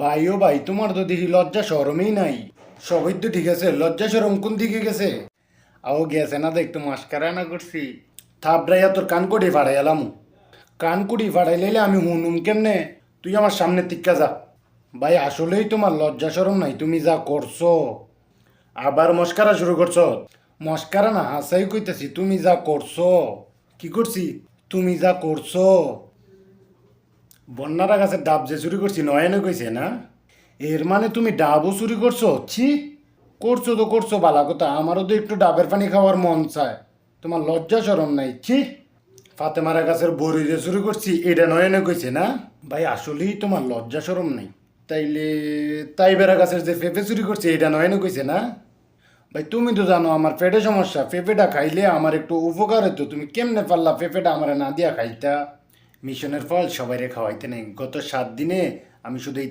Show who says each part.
Speaker 1: ভাই ও ভাই, তোমার তো দেখি লজ্জা শরমই নাই। সবই তো ঠিক আছে, লজ্জা শরম কোন দিকে গেছে? আও গেছে না, দেখ তো মাস্কারা না করছি। থাপড়াইয়া তোর কানকুটি ফাড়াই এলাম। কানকুটি ফাড়াই লাইলে আমি হুনুম কেমনে? তুই আমার সামনে টিক্কা যা। ভাই আসলেই তোমার লজ্জা শরম নাই, তুমি যা করছো। আবার মস্কারা শুরু করছো। মস্কারা না, হাসাই কইতেছি, তুমি যা করছো। কি করছি? তুমি যা করছো। বন্যারা গাছের ডাব যে চুরি করছি নয়নে কইছে না? এর মানে তুমি ডাবও চুরি করছো? ছি! করছো তো করছো বালা কথা, আমারও তো একটু ডাবের পানি খাওয়ার মন চায়। তোমার লজ্জা শরম নাই? ছি! ফাতেমারা গাছের বড়ি যে চুরি করছি এটা নয়নে কইছে না? ভাই আসলেই তোমার লজ্জা শরম নাই। তাইলে তাইবেরা গাছের যে পেঁপে চুরি করছে এটা নয়নে কইছে না? ভাই তুমি তো জানো আমার পেটে সমস্যা, পেঁপেটা খাইলে আমার একটু উপকার হতো, তুমি কেমনে পারলা পেঁপেটা আমার না দিয়া খাইতা? মিশনের ফল সবাইরে খাওয়াইতে নেই, গত 7 দিনে আমি শুধু এই